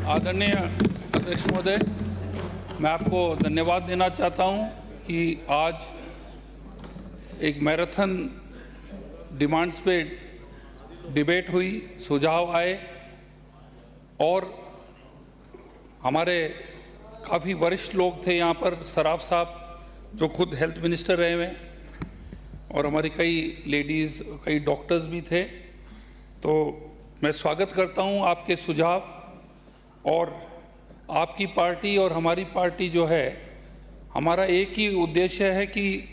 आदरणीय अध्यक्ष महोदय, मैं आपको धन्यवाद देना चाहता हूं कि आज एक मैराथन डिमांड्स पे डिबेट हुई, सुझाव आए और हमारे काफ़ी वरिष्ठ लोग थे यहाँ पर, सराफ साहब जो खुद हेल्थ मिनिस्टर रहे हुए, और हमारी कई लेडीज़, कई डॉक्टर्स भी थे। तो मैं स्वागत करता हूँ आपके सुझाव, और आपकी पार्टी और हमारी पार्टी जो है, हमारा एक ही उद्देश्य है कि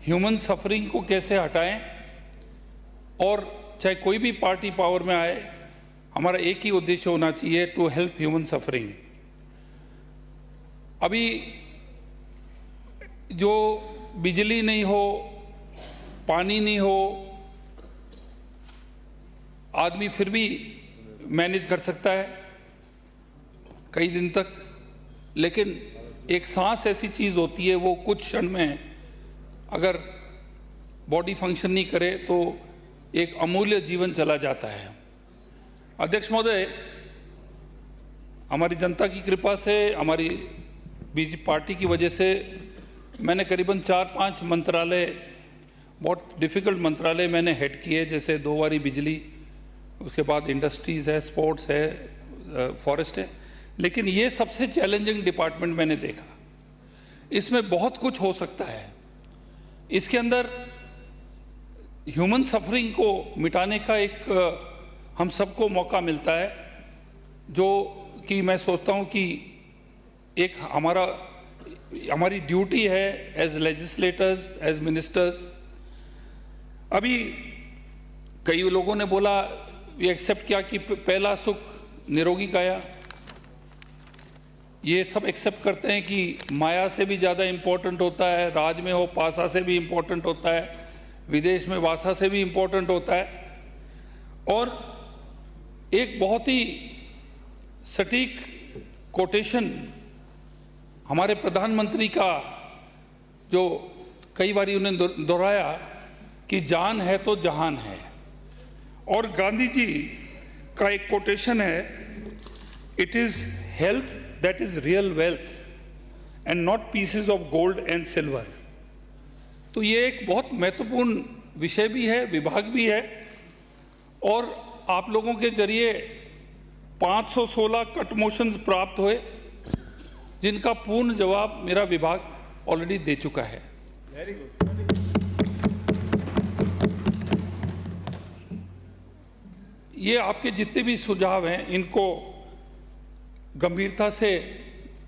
ह्यूमन सफरिंग को कैसे हटाएं, और चाहे कोई भी पार्टी पावर में आए, हमारा एक ही उद्देश्य होना चाहिए, टू हेल्प ह्यूमन सफरिंग। अभी जो बिजली नहीं हो, पानी नहीं हो, आदमी फिर भी मैनेज कर सकता है कई दिन तक, लेकिन एक सांस ऐसी चीज़ होती है, वो कुछ क्षण में अगर बॉडी फंक्शन नहीं करे तो एक अमूल्य जीवन चला जाता है। अध्यक्ष महोदय, हमारी जनता की कृपा से, हमारी बीजेपी पार्टी की वजह से मैंने करीबन 4-5 मंत्रालय, बहुत डिफ़िकल्ट मंत्रालय मैंने हेड किए, जैसे 2 बारी बिजली, उसके बाद इंडस्ट्रीज़ है, स्पोर्ट्स है, फॉरेस्ट है, लेकिन ये सबसे चैलेंजिंग डिपार्टमेंट मैंने देखा। इसमें बहुत कुछ हो सकता है, इसके अंदर ह्यूमन सफरिंग को मिटाने का एक हम सबको मौका मिलता है, जो कि मैं सोचता हूँ कि एक हमारी ड्यूटी है एज लेजिस्लेटर्स, एज मिनिस्टर्स। अभी कई लोगों ने बोला, ये एक्सेप्ट किया कि पहला सुख निरोगी काया, ये सब एक्सेप्ट करते हैं कि माया से भी ज़्यादा इम्पोर्टेंट होता है, राज में हो पासा से भी इम्पोर्टेंट होता है, विदेश में वासा से भी इम्पोर्टेंट होता है। और एक बहुत ही सटीक कोटेशन हमारे प्रधानमंत्री का, जो कई बार उन्हें दोहराया कि जान है तो जहान है, और गांधी जी का एक कोटेशन है, it is health that is real wealth and not pieces of gold and silver. तो ये एक बहुत महत्वपूर्ण विषय भी है, विभाग भी है, और आप लोगों के जरिए 516 कट मोशंस प्राप्त हुए, जिनका पूर्ण जवाब मेरा विभाग ऑलरेडी दे चुका है। Very good. ये आपके जितने भी सुझाव हैं, इनको गंभीरता से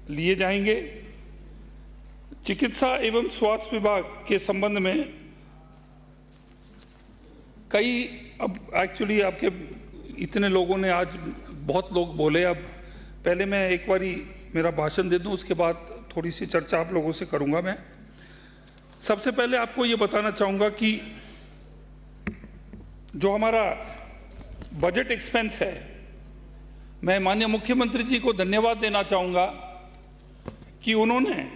लिए जाएंगे। चिकित्सा एवं स्वास्थ्य विभाग के संबंध में कई, अब एक्चुअली आपके इतने लोगों ने आज बहुत लोग बोले, अब पहले मैं एक बारी मेरा भाषण दे दूं, उसके बाद थोड़ी सी चर्चा आप लोगों से करूंगा। मैं सबसे पहले आपको ये बताना चाहूँगा कि जो हमारा बजट एक्सपेंस है, मैं माननीय मुख्यमंत्री जी को धन्यवाद देना चाहूँगा कि उन्होंने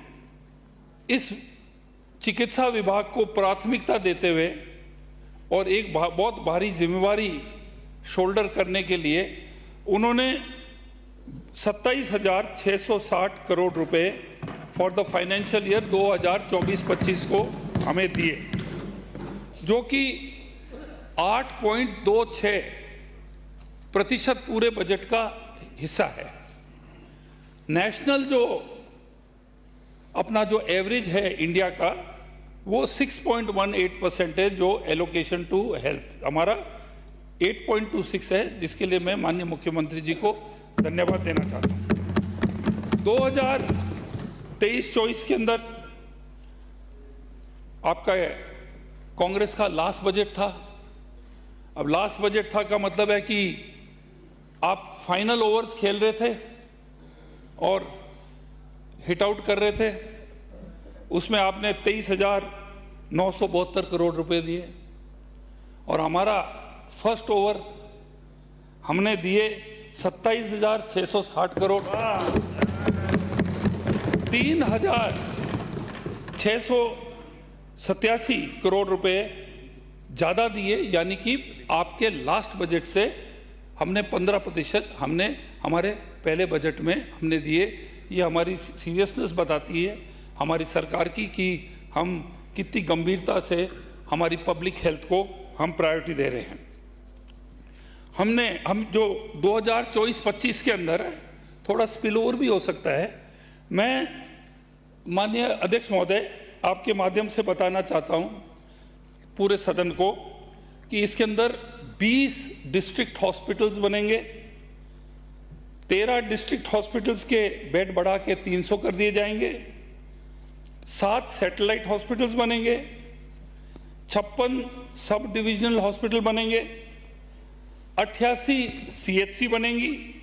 इस चिकित्सा विभाग को प्राथमिकता देते हुए और एक बहुत भारी जिम्मेवारी शोल्डर करने के लिए उन्होंने 27,660 करोड़ रुपए फॉर द फाइनेंशियल ईयर 2024-25 को हमें दिए, जो कि 8.26% पूरे बजट का हिस्सा है। नेशनल जो अपना जो एवरेज है इंडिया का, वो 6.18% है, जो एलोकेशन टू हेल्थ हमारा 8.26 है, जिसके लिए मैं माननीय मुख्यमंत्री जी को धन्यवाद देना चाहता हूँ। 2023-24 के अंदर आपका कांग्रेस का लास्ट बजट था। अब लास्ट बजट था का मतलब है कि आप फाइनल ओवर्स खेल रहे थे और हिट आउट कर रहे थे। उसमें आपने 23,972 करोड़ रुपए दिए, और हमारा फर्स्ट ओवर हमने दिए 27,660 करोड़। 3,687 करोड़ रुपए ज़्यादा दिए, यानी कि आपके लास्ट बजट से हमने 15% हमने हमारे पहले बजट में हमने दिए। ये हमारी सीरियसनेस बताती है हमारी सरकार की कि हम कितनी गंभीरता से हमारी पब्लिक हेल्थ को हम प्रायोरिटी दे रहे हैं। हम जो 2024-25 के अंदर थोड़ा स्पिल ओवर भी हो सकता है। मैं माननीय अध्यक्ष महोदय आपके माध्यम से बताना चाहता हूं पूरे सदन को कि इसके अंदर 20 डिस्ट्रिक्ट हॉस्पिटल्स बनेंगे, 13 डिस्ट्रिक्ट हॉस्पिटल्स के बेड बढ़ा के 300 कर दिए जाएंगे, 7 सैटेलाइट हॉस्पिटल्स बनेंगे, 56 सब डिविजनल हॉस्पिटल बनेंगे, 88 CHC बनेंगी,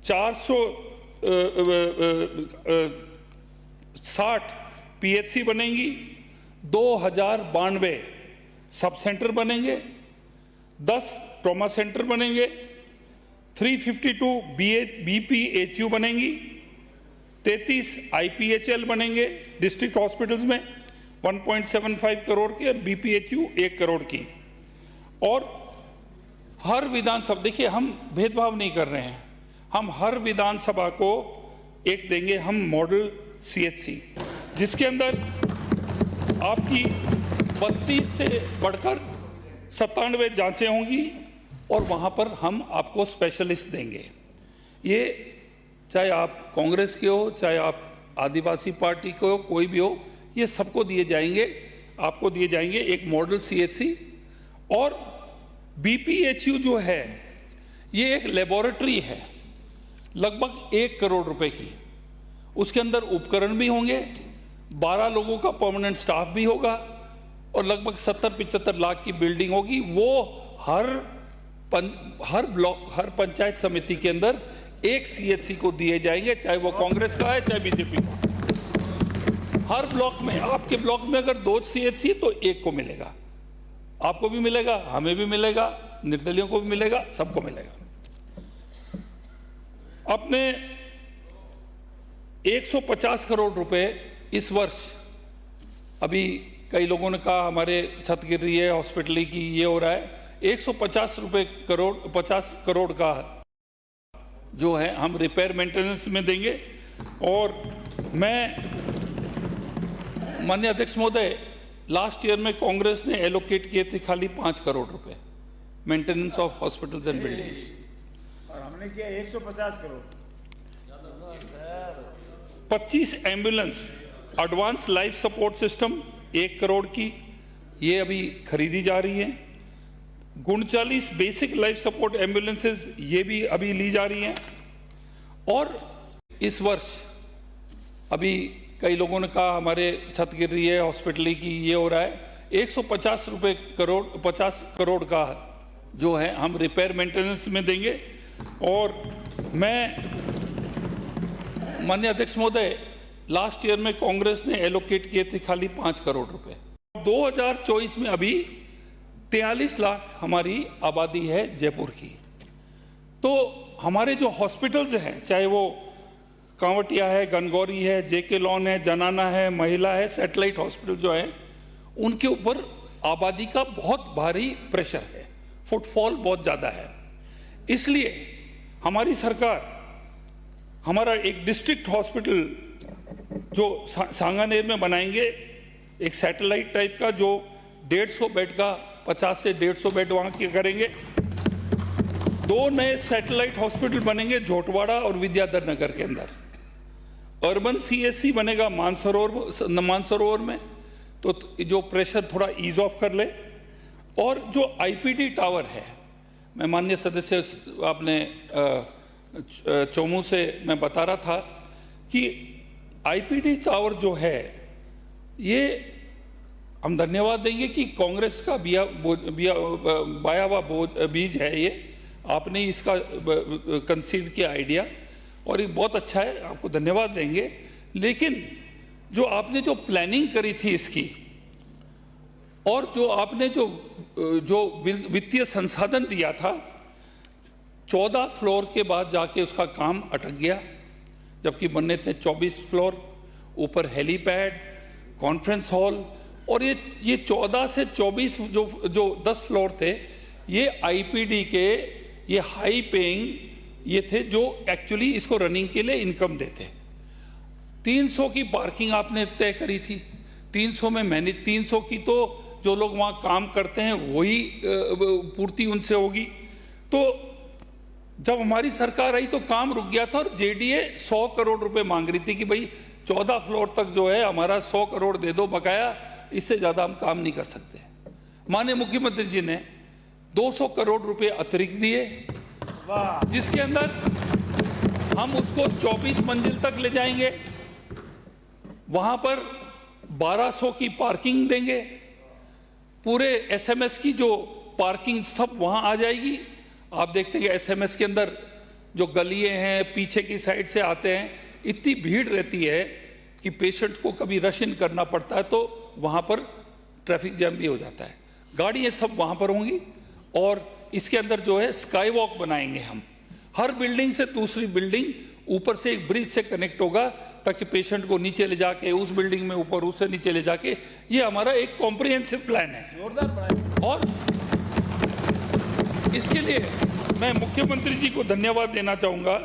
460 PHC बनेंगी, 2092 सब सेंटर बनेंगे, 10 ट्रॉमा सेंटर बनेंगे, 352 BPHU बनेंगी, 33 IPHL बनेंगे डिस्ट्रिक्ट हॉस्पिटल्स में 1.75 करोड़ के, और BPHU 1 करोड़ की। और हर विधानसभा, देखिए हम भेदभाव नहीं कर रहे हैं, हम हर विधानसभा को एक देंगे हम मॉडल CHC, जिसके अंदर आपकी 32 से बढ़कर 97 जांचें होंगी और वहां पर हम आपको स्पेशलिस्ट देंगे। ये चाहे आप कांग्रेस के हो, चाहे आप आदिवासी पार्टी के हो, कोई भी हो, ये सबको दिए जाएंगे, आपको दिए जाएंगे एक मॉडल CHC। और BPHU जो है ये एक लेबोरेटरी है लगभग 1 करोड़ रुपए की, उसके अंदर उपकरण भी होंगे, 12 लोगों का परमानेंट स्टाफ भी होगा और लगभग 70-75 लाख की बिल्डिंग होगी। वो हर ब्लॉक, हर पंचायत समिति के अंदर एक CHC को दिए जाएंगे, चाहे वो कांग्रेस का है चाहे बीजेपी का। हर ब्लॉक में, आपके ब्लॉक में अगर 2 CHC तो 1 को मिलेगा, आपको भी मिलेगा, हमें भी मिलेगा, निर्दलियों को भी मिलेगा, सबको मिलेगा। अपने 150 करोड़ रुपए इस वर्ष, अभी कई लोगों ने कहा हमारे छत गिर रही है हॉस्पिटल की, ये हो रहा है, 150 करोड़ का जो है हम रिपेयर मेंटेनेंस में देंगे। और मैं माननीय अध्यक्ष महोदय, लास्ट ईयर में कांग्रेस ने एलोकेट किए थे खाली 5 करोड़ रुपए maintenance of hospitals and buildings, और हमने किया 150 crore. 25 ambulance advance life support system 1 crore की, ये अभी खरीदी जा रही है। 39 बेसिक लाइफ सपोर्ट एम्बुलेंसेज, ये भी अभी ली जा रही हैं। और इस वर्ष अभी कई लोगों ने कहा हमारे छत गिर रही है हॉस्पिटल की, ये हो रहा है, 150 करोड़ का जो है हम रिपेयर मेंटेनेंस में देंगे। और मैं माननीय अध्यक्ष महोदय, लास्ट ईयर में कांग्रेस ने एलोकेट किए थे खाली 5 करोड़ रुपए। 2024 में अभी 43 लाख हमारी आबादी है जयपुर की, तो हमारे जो हॉस्पिटल्स हैं, चाहे वो कांवटिया है, गनगौरी है, JK लॉन है, जनाना है, महिला है, सैटेलाइट हॉस्पिटल जो है, उनके ऊपर आबादी का बहुत भारी प्रेशर है, फुटफॉल बहुत ज़्यादा है। इसलिए हमारी सरकार, हमारा एक डिस्ट्रिक्ट हॉस्पिटल जो सांगानेर में बनाएंगे, एक सैटेलाइट टाइप का, जो 150 बेड का, 50 से 150 बेड वहाँ के करेंगे। 2 नए सैटेलाइट हॉस्पिटल बनेंगे झोटवाड़ा और विद्याधर नगर के अंदर। अर्बन CHC बनेगा मानसरोवर में, तो जो प्रेशर थोड़ा ईज ऑफ कर ले। और जो IPD टावर है, मैं माननीय सदस्य आपने चोमू से मैं बता रहा था कि IPD टावर जो है, ये हम धन्यवाद देंगे कि कांग्रेस का बाया हुआ बीज है, ये आपने इसका कंसीव किया आइडिया, और ये बहुत अच्छा है, आपको धन्यवाद देंगे। लेकिन जो आपने जो प्लानिंग करी थी इसकी, और जो आपने जो वित्तीय संसाधन दिया था, 14 फ्लोर के बाद जाके उसका काम अटक गया, जबकि बनने थे 24 फ्लोर, ऊपर हेलीपैड, कॉन्फ्रेंस हॉल, और ये 14 से 24 जो 10 फ्लोर थे, ये IPD के ये हाई पेइंग ये थे जो एक्चुअली इसको रनिंग के लिए इनकम देते। 300 की पार्किंग आपने तय करी थी, 300 में मैनेज, 300 की तो जो लोग वहाँ काम करते हैं वही पूर्ति उनसे होगी। तो जब हमारी सरकार आई तो काम रुक गया था और जेडीए 100 करोड़ रुपए मांग रही थी कि भाई 14 फ्लोर तक जो है हमारा 100 करोड़ दे दो बकाया, इससे ज़्यादा हम काम नहीं कर सकते। माननीय मुख्यमंत्री जी ने 200 करोड़ रुपए अतिरिक्त दिए, जिसके अंदर हम उसको 24 मंजिल तक ले जाएंगे, वहां पर 1200 की पार्किंग देंगे, पूरे एसएमएस की जो पार्किंग सब वहां आ जाएगी। आप देखते हैं एसएमएस के अंदर जो गलियां हैं पीछे की साइड से आते हैं, इतनी भीड़ रहती है कि पेशेंट को कभी रश इन करना पड़ता है, तो वहां पर ट्रैफिक जैम भी हो जाता है। गाड़ियां सब वहां पर होंगी और इसके अंदर जो है स्काई वॉक बनाएंगे हम, हर बिल्डिंग से दूसरी बिल्डिंग ऊपर से एक ब्रिज से कनेक्ट होगा ताकि पेशेंट को नीचे ले जाके उस बिल्डिंग में ऊपर, उससे नीचे ले जाके, ये हमारा एक कॉम्प्रिहेंसिव प्लान है। जोरदार बनाएंगे। और इसके लिए मैं मुख्यमंत्री जी को धन्यवाद देना चाहूँगा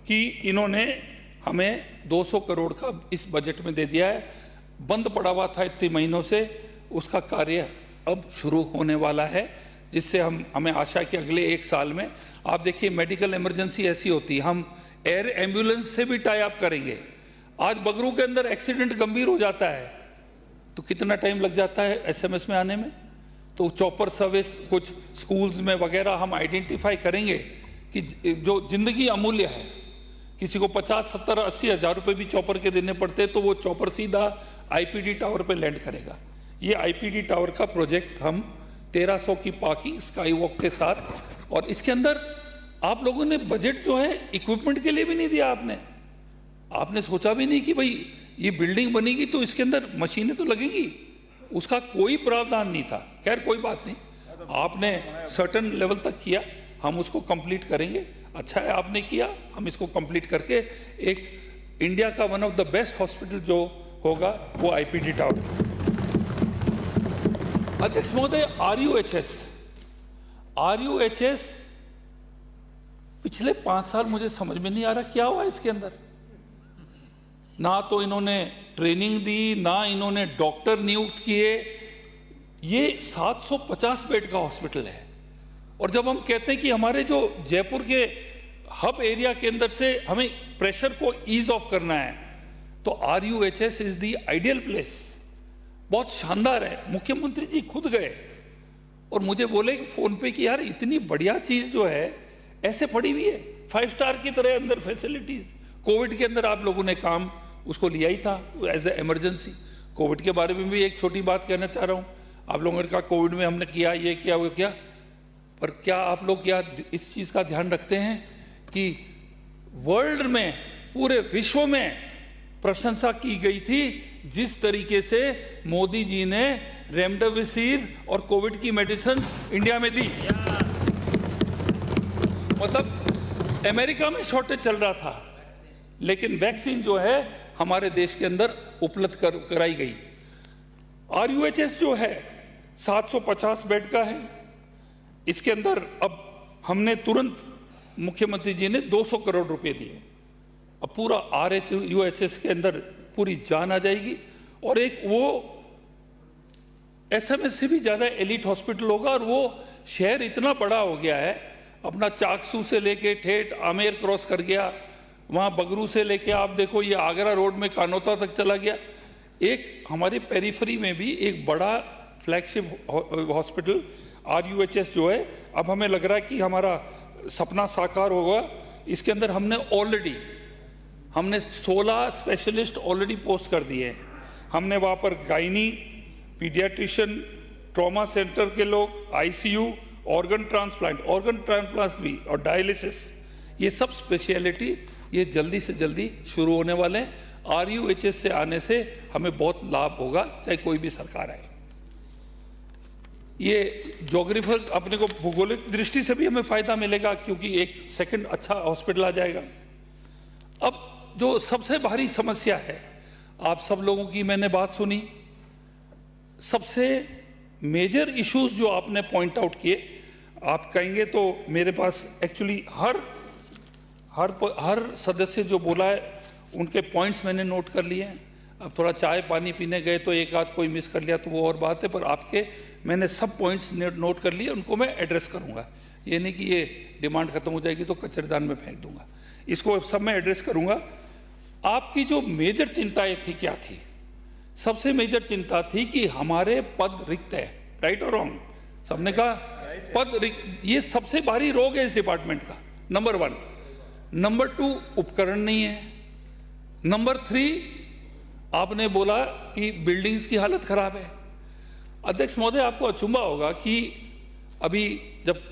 कि इन्होंने हमें 200 करोड़ का इस बजट में दे दिया है। बंद पड़ा हुआ था इतने महीनों से, उसका कार्य अब शुरू होने वाला है, जिससे हमें आशा है कि अगले 1 साल में, आप देखिए मेडिकल इमरजेंसी ऐसी होती है, हम एयर एम्बुलेंस से भी टाई अप करेंगे। आज बगरू के अंदर एक्सीडेंट गंभीर हो जाता है तो कितना टाइम लग जाता है एसएमएस में आने में, तो चॉपर सर्विस कुछ स्कूल्स में वगैरह हम आइडेंटिफाई करेंगे कि जो जिंदगी अमूल्य है, किसी को 50, 70, 80 हज़ार रुपये भी चॉपर के देने पड़ते हैं, तो वो चॉपर सीधा आईपीडी टावर पे लैंड करेगा। ये आईपीडी टावर का प्रोजेक्ट हम 1300 की पार्किंग स्काई वॉक के साथ, और इसके अंदर आप लोगों ने बजट जो है इक्विपमेंट के लिए भी नहीं दिया। आपने सोचा भी नहीं कि भाई ये बिल्डिंग बनेगी तो इसके अंदर मशीनें तो लगेंगी, उसका कोई प्रावधान नहीं था। खैर कोई बात नहीं, आपने सर्टेन लेवल तक किया, हम उसको कंप्लीट करेंगे। अच्छा है आपने किया, हम इसको कंप्लीट करके एक इंडिया का one of the best hospital जो होगा वो आईपीडी टावर। अध्यक्ष महोदय, आरयूएचएस पिछले 5 साल मुझे समझ में नहीं आ रहा क्या हुआ इसके अंदर। ना तो इन्होंने ट्रेनिंग दी, ना इन्होंने डॉक्टर नियुक्त किए। ये 750 बेड का हॉस्पिटल है, और जब हम कहते हैं कि हमारे जो जयपुर के हब एरिया के अंदर से हमें प्रेशर को ईज ऑफ करना है, तो RUHS is the ideal place. बहुत शानदार है। मुख्यमंत्री जी खुद गए और मुझे बोले फोन पे कि यार इतनी बढ़िया चीज जो है ऐसे पड़ी हुई है, 5 स्टार की तरह अंदर फैसिलिटीज। कोविड के अंदर आप लोगों ने काम उसको लिया ही था एज ए इमरजेंसी। कोविड के बारे में भी एक छोटी बात कहना चाह रहा हूँ। आप लोगों ने कहा कोविड में हमने किया, ये किया, वो किया, पर क्या आप लोग क्या इस चीज़ का ध्यान रखते हैं कि वर्ल्ड में, पूरे विश्व में प्रशंसा की गई थी जिस तरीके से मोदी जी ने रेमडेसिविर और कोविड की मेडिसिन इंडिया में दी। मतलब अमेरिका में शॉर्टेज चल रहा था, लेकिन वैक्सीन जो है हमारे देश के अंदर उपलब्ध कराई गई। आरयूएचएस जो है 750 बेड का है। इसके अंदर अब हमने तुरंत, मुख्यमंत्री जी ने 200 करोड़ रुपए दिए। अब पूरा आरयूएचएस के अंदर पूरी जान आ जाएगी, और एक वो एसएमएस से भी ज़्यादा एलिट हॉस्पिटल होगा। और वो शहर इतना बड़ा हो गया है, अपना चाकसू से लेके ठेठ आमेर क्रॉस कर गया, वहाँ बगरू से लेके आप देखो ये आगरा रोड में कानोता तक चला गया। एक हमारी पेरीफरी में भी एक बड़ा फ्लैगशिप हॉस्पिटल आरयूएचएस जो है, अब हमें लग रहा है कि हमारा सपना साकार होगा। इसके अंदर हमने 16 स्पेशलिस्ट ऑलरेडी पोस्ट कर दिए हैं। हमने वहाँ पर गायनी, पीडियाट्रिशियन, ट्रॉमा सेंटर के लोग, आईसीयू, ऑर्गन ट्रांसप्लांट भी, और डायलिसिस, ये सब स्पेशलिटी ये जल्दी से जल्दी शुरू होने वाले हैं। आरयूएचएस से आने से हमें बहुत लाभ होगा, चाहे कोई भी सरकार आए। ये ज्योग्राफिकल, अपने को भूगोलिक दृष्टि से भी हमें फायदा मिलेगा, क्योंकि एक सेकंड अच्छा हॉस्पिटल आ जाएगा। अब जो सबसे भारी समस्या है, आप सब लोगों की मैंने बात सुनी, सबसे मेजर इश्यूज जो आपने पॉइंट आउट किए, आप कहेंगे तो मेरे पास एक्चुअली हर हर सदस्य जो बोला है उनके पॉइंट्स मैंने नोट कर लिए हैं। अब थोड़ा चाय पानी पीने गए तो एक आध कोई मिस कर लिया तो वो और बात है, पर आपके मैंने सब पॉइंट्स नोट कर लिए, उनको मैं एड्रेस करूंगा। ये नहीं कि ये डिमांड खत्म हो जाएगी तो कचरेदान में फेंक दूंगा, इसको सब मैं एड्रेस करूंगा। आपकी जो मेजर चिंताएं थी क्या थी? सबसे मेजर चिंता थी कि हमारे पद रिक्त है, राइट और रॉन्ग? सबने कहा पद रिक्त, ये सबसे भारी रोग है इस डिपार्टमेंट का, नंबर 1। नंबर 2, उपकरण नहीं है। नंबर 3, आपने बोला कि बिल्डिंग्स की हालत खराब है। अध्यक्ष महोदय, आपको अचंभा होगा कि अभी जब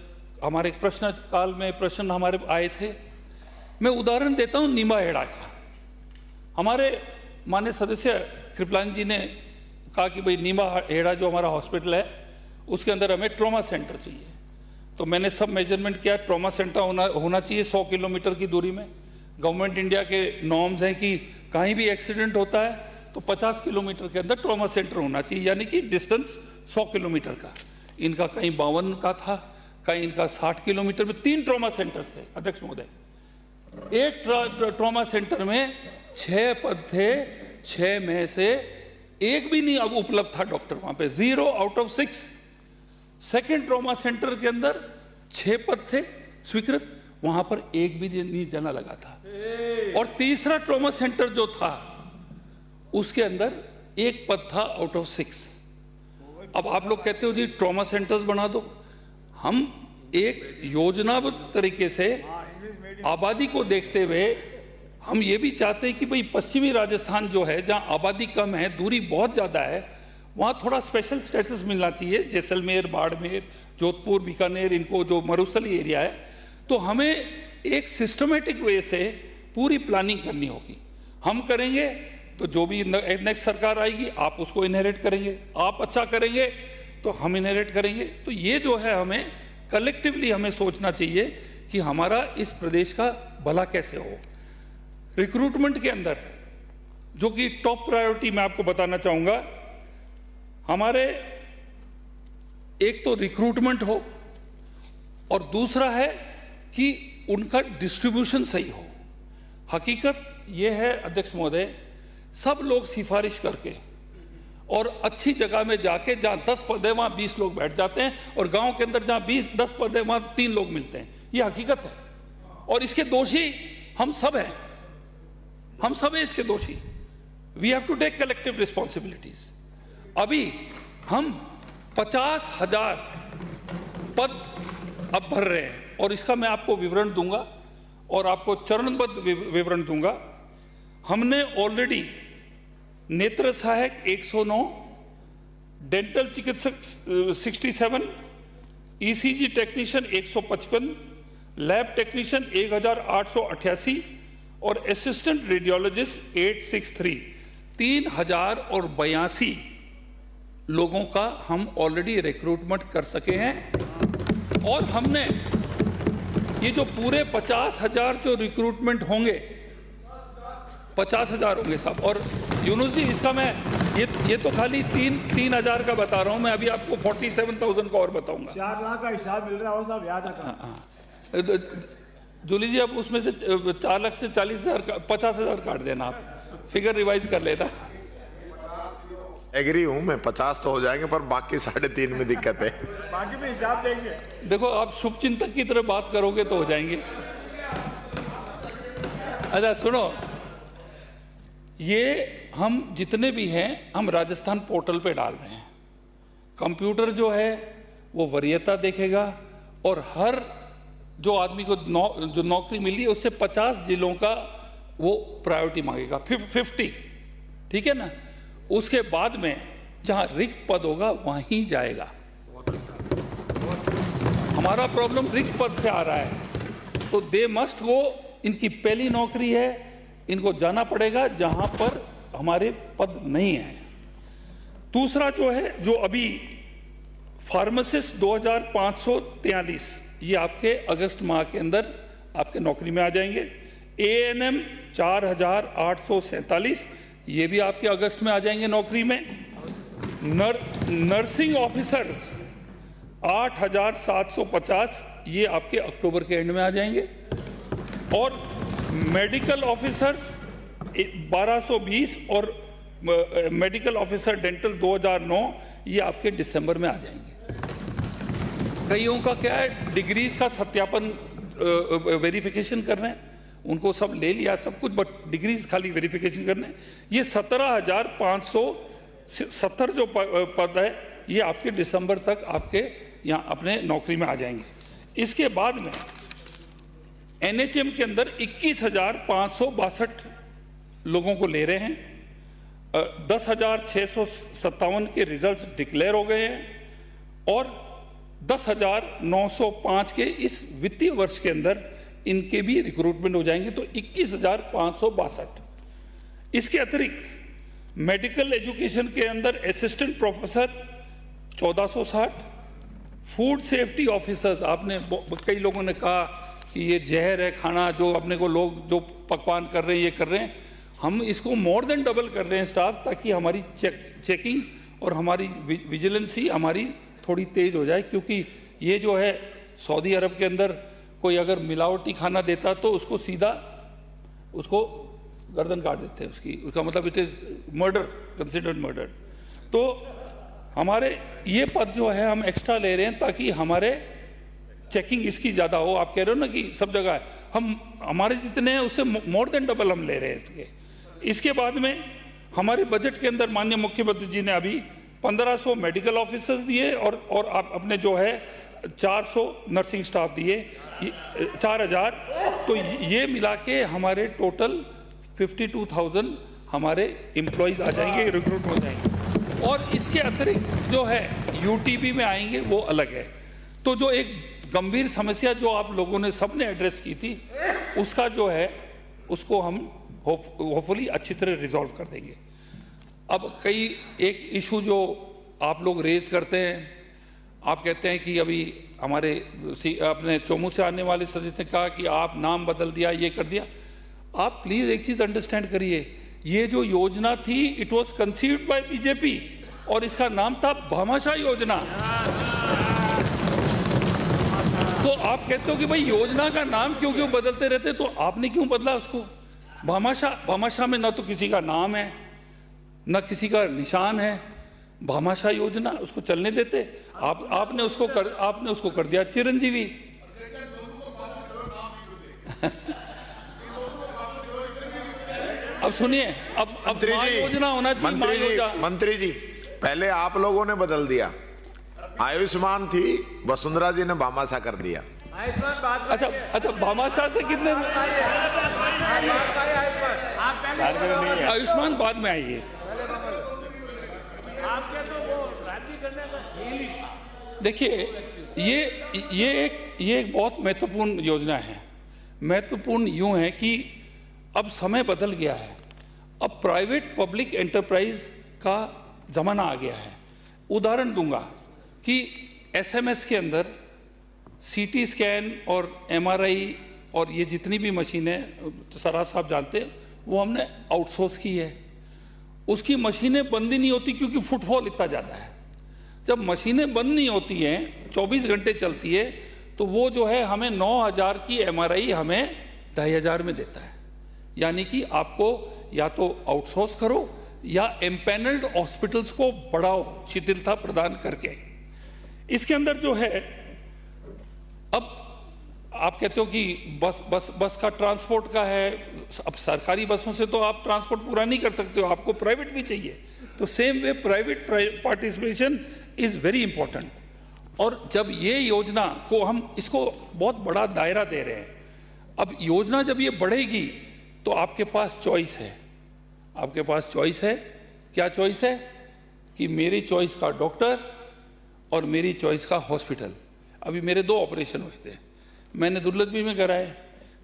हमारे प्रश्न काल में प्रश्न हमारे आए थे, मैं उदाहरण देता हूं नीमा हेड़ा का। हमारे माननीय सदस्य कृपलानी जी ने कहा कि भाई नीमा हेड़ा जो हमारा हॉस्पिटल है उसके अंदर हमें ट्रॉमा सेंटर चाहिए। तो मैंने सब मेजरमेंट किया, ट्रॉमा सेंटर होना चाहिए 100 किलोमीटर की दूरी में। गवर्नमेंट इंडिया के नॉर्म्स हैं कि कहीं भी एक्सीडेंट होता है तो 50 किलोमीटर के अंदर ट्रॉमा सेंटर होना चाहिए, यानी कि डिस्टेंस 100 किलोमीटर का। इनका कहीं 52 का था, कहीं इनका 60 किलोमीटर में 3 ट्रॉमा सेंटर्स थे। अध्यक्ष महोदय, एक ट्रॉमा सेंटर में 6 पद थे, 6 में से एक भी नहीं अब उपलब्ध था डॉक्टर, वहां पे 0 out of 6। Second trauma centre के अंदर 6 पद थे स्वीकृत, वहां पर एक भी नहीं जना लगा था। और तीसरा ट्रॉमा सेंटर जो था उसके अंदर 1 पद था आउट ऑफ 6। अब आप लोग कहते हो जी ट्रॉमा सेंटर्स बना दो, हम एक योजनाबद्ध तरीके से आबादी को देखते हुए हम ये भी चाहते हैं कि भाई पश्चिमी राजस्थान जो है, जहां आबादी कम है, दूरी बहुत ज्यादा है, वहां थोड़ा स्पेशल स्टेटस मिलना चाहिए। जैसलमेर, बाड़मेर, जोधपुर, बीकानेर, इनको जो मरुस्थलीय एरिया है, तो हमें एक सिस्टमेटिक वे से पूरी प्लानिंग करनी होगी। हम करेंगे तो जो भी नेक्स्ट सरकार आएगी आप उसको इनहेरिट करेंगे, आप अच्छा करेंगे तो हम इनहेरिट करेंगे। तो ये जो है हमें कलेक्टिवली हमें सोचना चाहिए कि हमारा इस प्रदेश का भला कैसे हो। रिक्रूटमेंट के अंदर जो कि टॉप प्रायोरिटी मैं आपको बताना चाहूंगा, हमारे एक तो रिक्रूटमेंट हो और दूसरा है कि उनका डिस्ट्रीब्यूशन सही हो। हकीकत यह है अध्यक्ष महोदय, सब लोग सिफारिश करके और अच्छी जगह में जाके, जहां 10 पद है वहां 20 लोग बैठ जाते हैं, और गांव के अंदर जहां 10 पद है वहां 3 लोग मिलते हैं। ये हकीकत है और इसके दोषी हम सब हैं, हम सब हैं इसके दोषी। We have to take collective responsibilities. अभी हम 50,000 पद अब भर रहे हैं और इसका मैं आपको विवरण दूंगा और आपको चरणबद्ध विवरण दूंगा। हमने ऑलरेडी नेत्र सहायक 109, डेंटल चिकित्सक 67, ईसीजी टेक्नीशियन 155, लैब टेक्नीशियन 1888 और असिस्टेंट रेडियोलॉजिस्ट 863, 3082 लोगों का हम ऑलरेडी रिक्रूटमेंट कर सके हैं। और हमने ये जो पूरे 50,000 जो रिक्रूटमेंट होंगे, 50,000 होंगे साहब। और यूनुस जी, इसका मैं ये तो खाली 3,000 का बता रहा हूं, मैं अभी आपको 47,000 का और बताऊंगा। 4 लाख का हिसाब मिल रहा हो साहब, याद रखना। जूली जी, अब उसमें से 4 लाख से 40,000 50,000 काट देना, आप फिगर रिवाइज कर लेना। एग्री हूं मैं, 50 तो हो जाएंगे, पर बाकी 3.5 में दिक्कत है। बाकी में हिसाब देंगे। देखो, आप शुभचिंतक की तरह बात करोगे तो हो जाएंगे। अच्छा सुनो, ये हम जितने भी हैं हम राजस्थान पोर्टल पे डाल रहे हैं। कंप्यूटर जो है वो वरीयता देखेगा और हर जो आदमी को जो नौकरी मिली है उससे 50 जिलों का वो प्रायोरिटी मांगेगा, 50, ठीक है ना। उसके बाद में जहां रिक्त पद होगा वहीं जाएगा। हमारा प्रॉब्लम रिक्त पद से आ रहा है, तो दे मस्ट गो, इनकी पहली नौकरी है, इनको जाना पड़ेगा जहां पर हमारे पद नहीं है। दूसरा जो है, जो अभी फार्मासिस्ट 2543, ये आपके अगस्त माह के अंदर आपके नौकरी में आ जाएंगे। एएनएम 4847, ये भी आपके अगस्त में आ जाएंगे नौकरी में। नर्सिंग ऑफिसर्स 8750, ये आपके अक्टूबर के एंड में आ जाएंगे। और मेडिकल ऑफिसर्स 1220 और मेडिकल ऑफिसर डेंटल 2009 ये आपके दिसंबर में आ जाएंगे। कईयों का क्या है, डिग्रीज का सत्यापन वेरिफिकेशन कर रहे हैं, उनको सब ले लिया सब कुछ, बट डिग्रीज खाली वेरिफिकेशन करने। ये 17,570 जो पद है ये आपके दिसंबर तक आपके यहाँ अपने नौकरी में आ जाएंगे। इसके बाद में एनएचएम के अंदर 21,562 लोगों को ले रहे हैं। 10,657 के रिजल्ट्स डिक्लेयर हो गए हैं और 10,905 के इस वित्तीय वर्ष के अंदर इनके भी रिक्रूटमेंट हो जाएंगे, तो 21,562। इसके अतिरिक्त मेडिकल एजुकेशन के अंदर assistant professor 1460, food safety officers, आपने कई लोगों ने कहा कि ये जहर है खाना, जो अपने को लोग जो पकवान कर रहे हैं ये कर रहे हैं, हम इसको मोर देन डबल कर रहे हैं स्टाफ, ताकि हमारी चेकिंग और हमारी विजिलेंसी हमारी थोड़ी तेज हो जाए। क्योंकि ये जो है सऊदी अरब के अंदर कोई अगर मिलावटी खाना देता तो उसको सीधा उसको गर्दन काट देते हैं उसका मतलब it is murder, considered murder. तो हमारे ये पद जो है हम एक्स्ट्रा ले रहे हैं ताकि हमारे चेकिंग इसकी ज़्यादा हो। आप कह रहे हो ना कि सब जगह है, हम हमारे जितने हैं उससे मोर देन डबल हम ले रहे हैं इसके बाद में हमारे बजट के अंदर माननीय मुख्यमंत्री जी ने अभी 1500 मेडिकल ऑफिसर्स दिए और आप अपने जो है 400 नर्सिंग स्टाफ दिए, 4000। तो ये मिला के हमारे टोटल 52,000 हमारे एम्प्लॉयज़ आ जाएंगे, रिक्रूट हो जाएंगे। और इसके अतिरिक्त जो है यूटीबी में आएंगे वो अलग है। तो जो एक गंभीर समस्या जो आप लोगों ने सबने एड्रेस की थी उसका जो है उसको हम होपफुली अच्छी तरह रिजॉल्व कर देंगे। अब कई एक इशू जो आप लोग रेज करते हैं, आप कहते हैं कि अभी हमारे अपने चोमू से आने वाले सदस्य ने कहा कि आप नाम बदल दिया, ये कर दिया। आप प्लीज एक चीज अंडरस्टैंड करिए, ये जो योजना थी it was conceived by BJP और इसका नाम था भामाशाह योजना। तो आप कहते हो कि भाई योजना का नाम क्यों क्यों बदलते रहते, तो आपने क्यों बदला उसको? भामाशाह में ना तो किसी का नाम है ना किसी का निशान है। भामाशाह योजना उसको चलने देते, आपने उसको कर दिया चिरंजीवी। अब सुनिए, अब योजना होना चाहिए। मंत्री जी पहले आप लोगों ने बदल दिया, आयुष्मान थी वसुंधरा जी ने भामाशाह कर दिया। अच्छा भामाशाह से कितने आयुष्मान बाद में आई है। देखिए ये एक बहुत महत्वपूर्ण योजना है। महत्वपूर्ण यूं है कि अब समय बदल गया है, अब प्राइवेट पब्लिक एंटरप्राइज का जमाना आ गया है। उदाहरण दूंगा कि एसएमएस के अंदर सीटी स्कैन और एमआरआई और ये जितनी भी मशीनें सराफ साहब जानते हैं वो हमने आउटसोर्स की है। उसकी मशीनें बंद ही नहीं होती क्योंकि फुटफॉल इतना ज़्यादा है। जब मशीनें बंद नहीं होती हैं, 24 घंटे चलती है, तो वो जो है हमें 9,000 की एमआरआई हमें 2,500 में देता है। यानी कि आपको या तो आउटसोर्स करो या एम्पैनल्ड हॉस्पिटल्स को बढ़ाओ, शिथिलता प्रदान करके। इसके अंदर जो है अब आप कहते हो कि बस का ट्रांसपोर्ट का है, अब सरकारी बसों से तो आप ट्रांसपोर्ट पूरा नहीं कर सकते हो, आपको प्राइवेट भी चाहिए। तो same way private participation is very important. और जब ये योजना को हम इसको बहुत बड़ा दायरा दे रहे हैं, अब योजना जब ये बढ़ेगी तो आपके पास चॉइस है। आपके पास चॉइस है, क्या चॉइस है? कि मेरी चॉइस का डॉक्टर और मेरी चॉइस का हॉस्पिटल। अभी मेरे 2 ऑपरेशन हुए थे, मैंने दुर्लभी में कराए।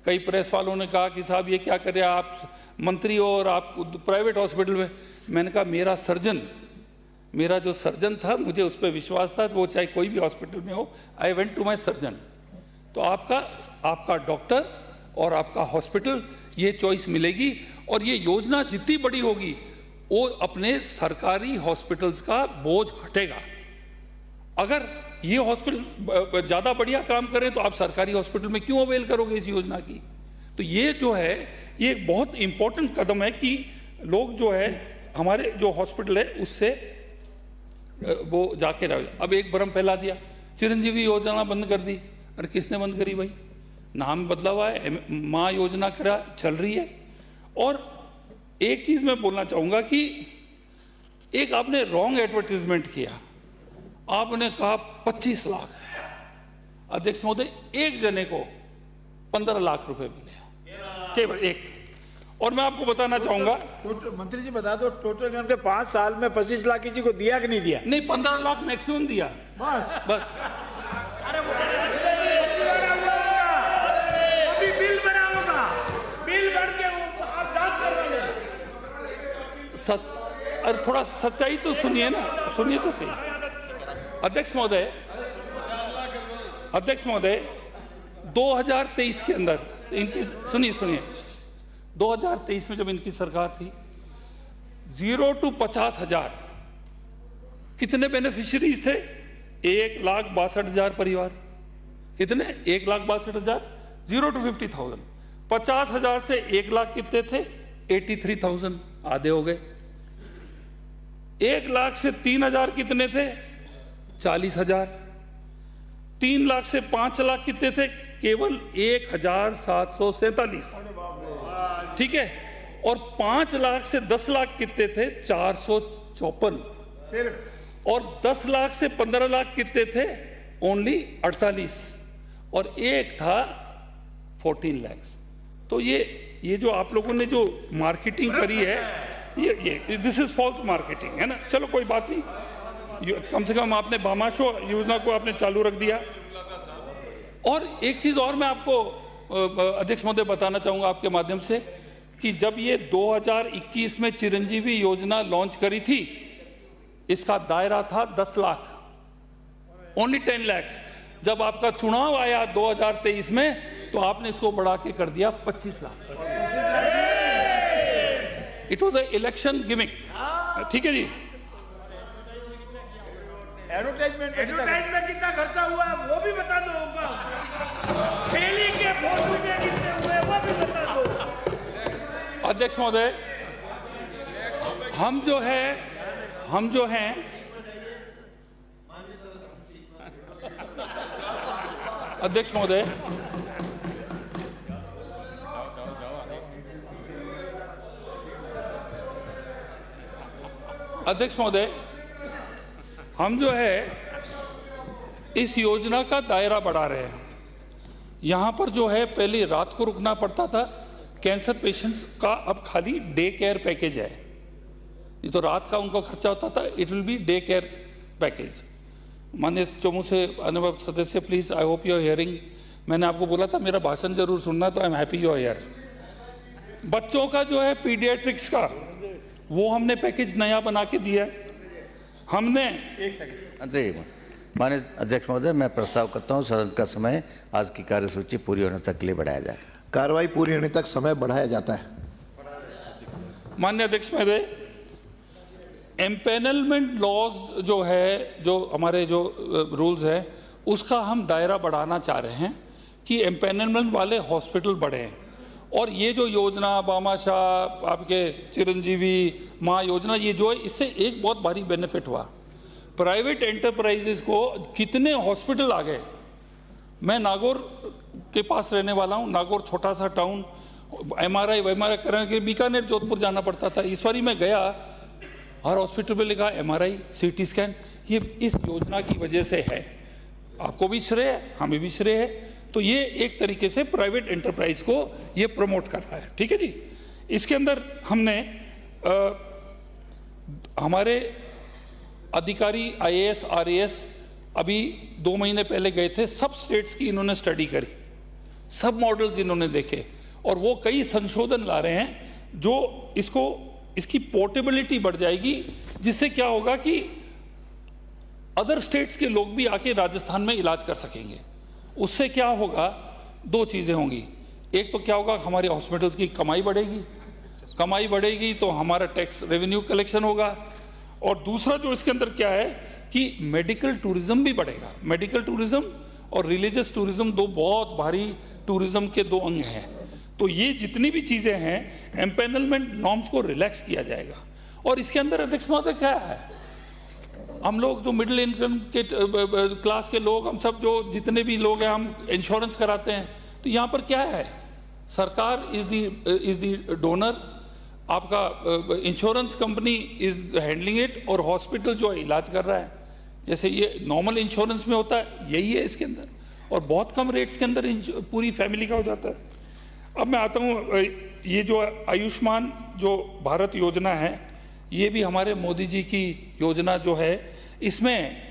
कई प्रेस वालों ने कहा कि साहब ये क्या कर रहे हैं, आप मंत्री हो और आप प्राइवेट हॉस्पिटल में। मैंने कहा मेरा जो सर्जन था, मुझे उस पर विश्वास था, वो चाहे कोई भी हॉस्पिटल में हो, I went to my surgeon. तो आपका डॉक्टर और आपका हॉस्पिटल ये चॉइस मिलेगी। और ये योजना जितनी बड़ी होगी वो अपने सरकारी हॉस्पिटल्स का बोझ हटेगा। अगर ये हॉस्पिटल ज़्यादा बढ़िया काम करें तो आप सरकारी हॉस्पिटल में क्यों अवेल करोगे इस योजना की? तो ये जो है ये एक बहुत इंपॉर्टेंट कदम है कि लोग जो है हमारे जो हॉस्पिटल है उससे वो जाके रह। अब एक भ्रम फैला दिया, चिरंजीवी योजना बंद कर दी। अरे किसने बंद करी भाई? नाम बदला हुआ है, माँ योजना करा चल रही है। और एक चीज मैं बोलना चाहूंगा कि एक आपने रॉन्ग एडवर्टीजमेंट किया, आपने कहा 25 लाख। अध्यक्ष महोदय, एक जने को 15 लाख रुपए मिले, केवल एक। और मैं आपको बताना चाहूंगा, मंत्री जी बता दो टोटल इनके 5 साल में 25 लाख किसी को दिया कि नहीं दिया? नहीं, 15 लाख मैक्सिमम दिया बस। अभी बिल बना होगा, बिल बन के आप जांच करवाइए। सच, अरे थोड़ा सच्चाई तो सुनिए ना, सुनिए तो सही। अध्यक्ष महोदय, 2023 के अंदर इनकी सुनिए 2023 में जब इनकी सरकार थी, 0 to 50,000 कितने बेनिफिशियरीज थे? 1,62,000 परिवार। कितने? 1,62,000। 0 to 50,000, 50,000 से 1 लाख कितने थे? 83,000, आधे हो गए। 1 लाख से 3,000 कितने थे? 40,000। 3 लाख से 5 लाख कितने थे? केवल 1,747। ठीक है। और 5 लाख से 10 लाख कितने थे? 454। और 10 लाख से 15 लाख कितने थे? ओनली 48। और एक था 14 लाख। तो ये जो आप लोगों ने जो मार्केटिंग करी है, ये दिस इज फॉल्स मार्केटिंग है ना। चलो कोई बात नहीं, कम से कम आपने भामाशाह योजना को आपने चालू रख दिया। और एक चीज और मैं आपको अध्यक्ष महोदय बताना चाहूंगा आपके माध्यम से कि जब ये 2021 में चिरंजीवी योजना लॉन्च करी थी, इसका दायरा था 10 लाख, ओनली 10 लाख। जब आपका चुनाव आया 2023 में तो आपने इसको बढ़ा के कर दिया 25 lakh. It was a election gimmick. ठीक है जी। एडवर्टाइजमेंट कितना खर्चा हुआ है वो भी बता दो होगा। थैली के फोटो में कितने हुए वो भी बता दो। अध्यक्ष महोदय, हम जो हैं अध्यक्ष महोदय, हम जो है इस योजना का दायरा बढ़ा रहे हैं। यहां पर जो है पहले रात को रुकना पड़ता था, कैंसर पेशेंट्स का अब खाली डे केयर पैकेज है। ये तो रात का उनका खर्चा होता था, it will be day care package. माननीय चौमू से अनुभव सदस्य, please I hope you are hearing. मैंने आपको बोला था मेरा भाषण जरूर सुनना, तो I am happy you are here. बच्चों का जो है पीडियाट्रिक्स का वो हमने पैकेज नया बना के दिया है। हमने माननीय अध्यक्ष महोदय, मैं प्रस्ताव करता हूं सदन का समय आज की कार्यसूची पूरी होने तक के लिए बढ़ाया जाए। कार्रवाई पूरी होने तक समय बढ़ाया जाता है। माननीय अध्यक्ष महोदय, एम्पैनलमेंट लॉज जो है, जो हमारे जो रूल्स है, उसका हम दायरा बढ़ाना चाह रहे हैं कि एम्पैनलमेंट वाले हॉस्पिटल बढ़े। और ये जो योजना भामाशाह, आपके चिरंजीवी माँ योजना, ये जो है इससे एक बहुत भारी बेनिफिट हुआ। प्राइवेट एंटरप्राइजेस को कितने हॉस्पिटल आ गए। मैं नागौर के पास रहने वाला हूँ, नागौर छोटा सा टाउन, MRI करने के बीकानेर जोधपुर जाना पड़ता था। इस बारी मैं गया, हर हॉस्पिटल में लिखा MRI CT स्कैन। ये इस योजना की वजह से है। आपको भी श्रेय है, हमें भी श्रेय है। तो ये एक तरीके से प्राइवेट एंटरप्राइज को ये प्रमोट कर रहा है। ठीक है जी। इसके अंदर हमने हमारे अधिकारी IAS RAS अभी 2 महीने पहले गए थे, सब स्टेट्स की इन्होंने स्टडी करी, सब मॉडल्स इन्होंने देखे और वो कई संशोधन ला रहे हैं जो इसकी पोर्टेबिलिटी बढ़ जाएगी, जिससे क्या होगा कि अदर स्टेट्स के लोग भी आके राजस्थान में इलाज कर सकेंगे। उससे क्या होगा, 2 चीजें होंगी। एक तो क्या होगा, हमारे हॉस्पिटल्स की कमाई बढ़ेगी तो हमारा टैक्स रेवेन्यू कलेक्शन होगा। और दूसरा जो इसके अंदर क्या है कि मेडिकल टूरिज्म भी बढ़ेगा। मेडिकल टूरिज्म और रिलीजियस टूरिज्म 2 बहुत भारी टूरिज्म के 2 अंग हैं। तो ये जितनी भी चीज़ें हैं एम्पेनलमेंट नॉर्म्स को रिलैक्स किया जाएगा। और इसके अंदर अध्यक्ष महोदय क्या है, हम लोग जो मिडिल इनकम के क्लास के लोग, हम सब जो जितने भी लोग हैं, हम इंश्योरेंस कराते हैं। तो यहाँ पर क्या है, सरकार इज द डोनर, आपका insurance company is handling it, और हॉस्पिटल जो इलाज कर रहा है, जैसे ये नॉर्मल इंश्योरेंस में होता है यही है इसके अंदर, और बहुत कम रेट्स के अंदर पूरी फैमिली का हो जाता है। अब मैं आता हूँ, ये जो आयुष्मान जो भारत योजना है, ये भी हमारे मोदी जी की योजना जो है, इसमें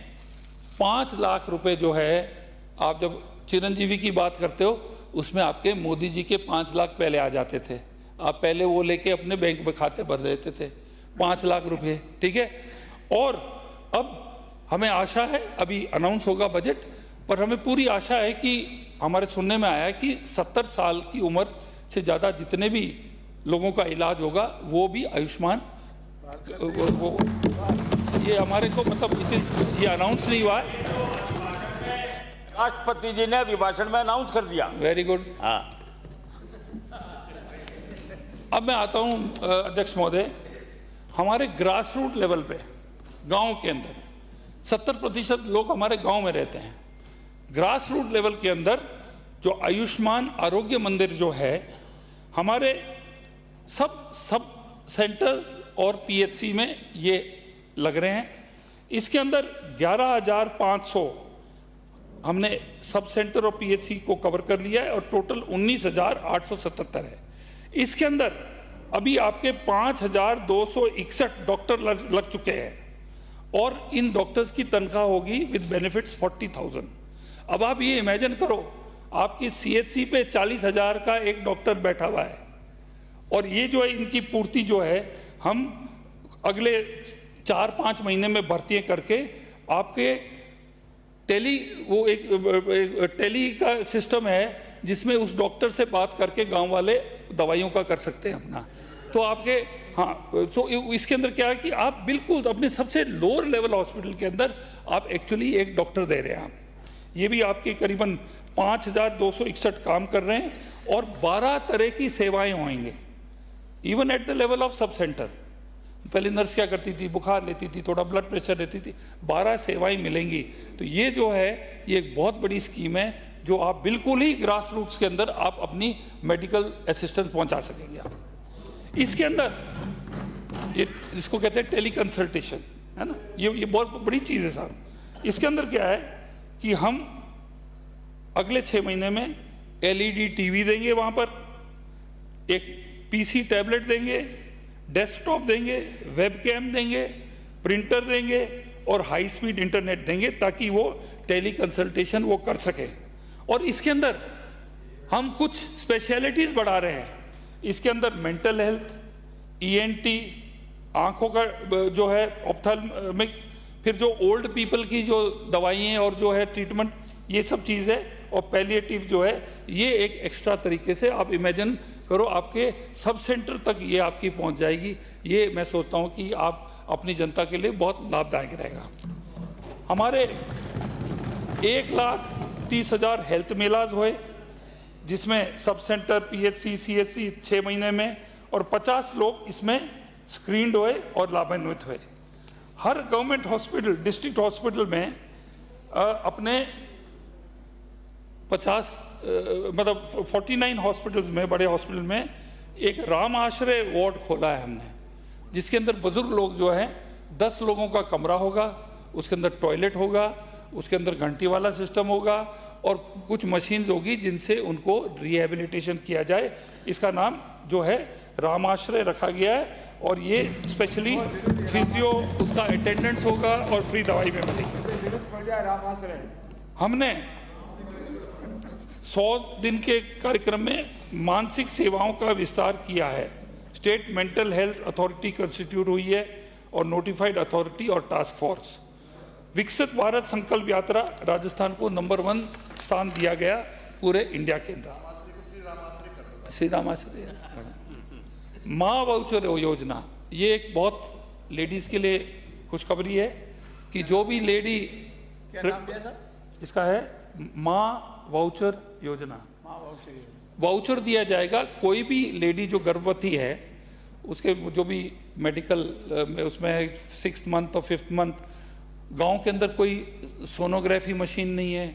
5 लाख रुपए जो है, आप जब चिरंजीवी की बात करते हो उसमें आपके मोदी जी के 5 लाख पहले आ जाते थे, आप पहले वो लेके अपने बैंक में खाते भर लेते थे, 5 लाख रुपए, ठीक है। और अब हमें आशा है, अभी अनाउंस होगा बजट, पर हमें पूरी आशा है कि हमारे सुनने में आया है कि 70 साल की उम्र से ज़्यादा जितने भी लोगों का इलाज होगा वो भी आयुष्मान, वो ये हमारे को मतलब ये अनाउंस नहीं हुआ है, राष्ट्रपति जी ने अभिभाषण में अनाउंस कर दिया। Very good. हाँ, अब मैं आता हूं अध्यक्ष महोदय, हमारे ग्रास रूट लेवल पे गांव के अंदर 70% लोग हमारे गांव में रहते हैं। ग्रास रूट लेवल के अंदर जो आयुष्मान आरोग्य मंदिर जो है, हमारे सब सेंटर्स और पीएचसी में ये लग रहे हैं। इसके अंदर 11,500 हमने सब सेंटर और पीएचसी को कवर कर लिया है, और टोटल 19,877 है। इसके अंदर अभी आपके 5,261 डॉक्टर लग चुके हैं, और इन डॉक्टर्स की तनख्वाह होगी विद बेनिफिट्स 40,000। अब आप ये इमेजिन करो, आपकी सीएचसी पे 40,000 का एक डॉक्टर बैठा हुआ है, और ये जो है इनकी पूर्ति जो है हम अगले 4-5 महीने में भर्तियां करके आपके टेली का सिस्टम है जिसमें उस डॉक्टर से बात करके गांव वाले दवाइयों का कर सकते हैं अपना। तो आपके तो इसके अंदर क्या है कि आप बिल्कुल अपने सबसे लोअर लेवल हॉस्पिटल के अंदर आप एक्चुअली एक डॉक्टर दे रहे हैं आप। ये भी आपके करीबन 5,261 काम कर रहे हैं, और 12 तरह की सेवाएं होंगी even at the level of sub centre. पहले नर्स क्या करती थी, बुखार लेती थी, थोड़ा ब्लड प्रेशर लेती थी, 12 सेवाएं मिलेंगी। तो ये जो है ये एक बहुत बड़ी स्कीम है, जो आप बिल्कुल ही ग्रास रूट्स के अंदर आप अपनी मेडिकल असिस्टेंस पहुंचा सकेंगे आप। इसके अंदर ये जिसको कहते हैं टेली कंसल्टेशन, है ना, ये बहुत बड़ी चीज़ है साहब। इसके अंदर क्या है कि हम अगले 6 महीने में एलईडी टीवी देंगे, वहाँ पर एक पीसी टैबलेट देंगे, डेस्कटॉप देंगे, वेबकैम देंगे, प्रिंटर देंगे, और हाई स्पीड इंटरनेट देंगे, ताकि वो टेली कंसल्टेशन वो कर सके। और इसके अंदर हम कुछ स्पेशलिटीज़ बढ़ा रहे हैं। इसके अंदर मेंटल हेल्थ, ईएनटी, आँखों का जो है ऑप्थेल्मिक, फिर जो ओल्ड पीपल की जो दवाइयाँ और जो है ट्रीटमेंट, ये सब चीज़ है, और पैलिएटिव जो है ये एक एक्स्ट्रा तरीके से आप इमेजिन करो, आपके सब सेंटर तक ये आपकी पहुंच जाएगी। ये मैं सोचता हूं कि आप अपनी जनता के लिए बहुत लाभदायक रहेगा। हमारे 1,30,000 हेल्थ मेलाज हुए, जिसमें सब सेंटर, पीएचसी, सीएचसी 6 महीने में, और 50 लोग इसमें स्क्रीन्ड हुए और लाभान्वित हुए। हर गवर्नमेंट हॉस्पिटल, डिस्ट्रिक्ट हॉस्पिटल में अपने 49 हॉस्पिटल्स में, बड़े हॉस्पिटल में एक राम आश्रय वार्ड खोला है हमने, जिसके अंदर बुजुर्ग लोग जो हैं 10 लोगों का कमरा होगा, उसके अंदर टॉयलेट होगा, उसके अंदर घंटी वाला सिस्टम होगा, और कुछ मशीन्स होगी जिनसे उनको रिहेबिलिटेशन किया जाए। इसका नाम जो है राम आश्रय रखा गया है, और ये स्पेशली फिजियो उसका अटेंडेंट्स होगा, और फ्री दवाई में मिलेगी। हमने 100 दिन के कार्यक्रम में मानसिक सेवाओं का विस्तार किया है। State mental health authority constitute हुई है, और नोटिफाइड अथॉरिटी और टास्क फोर्स। विकसित भारत संकल्प यात्रा, राजस्थान को नंबर 1 स्थान दिया गया पूरे इंडिया के अंदर। श्री राम आश्रय माँ वाउचर योजना, ये एक बहुत लेडीज के लिए खुशखबरी है कि जो भी लेडी, क्या नाम दिया था इसका, है माँ वाउचर योजना। वाउचर दिया जाएगा। कोई भी लेडी जो गर्भवती है उसके जो भी मेडिकल में उसमें 6th मंथ और 5th मंथ, गांव के अंदर कोई सोनोग्राफी मशीन नहीं है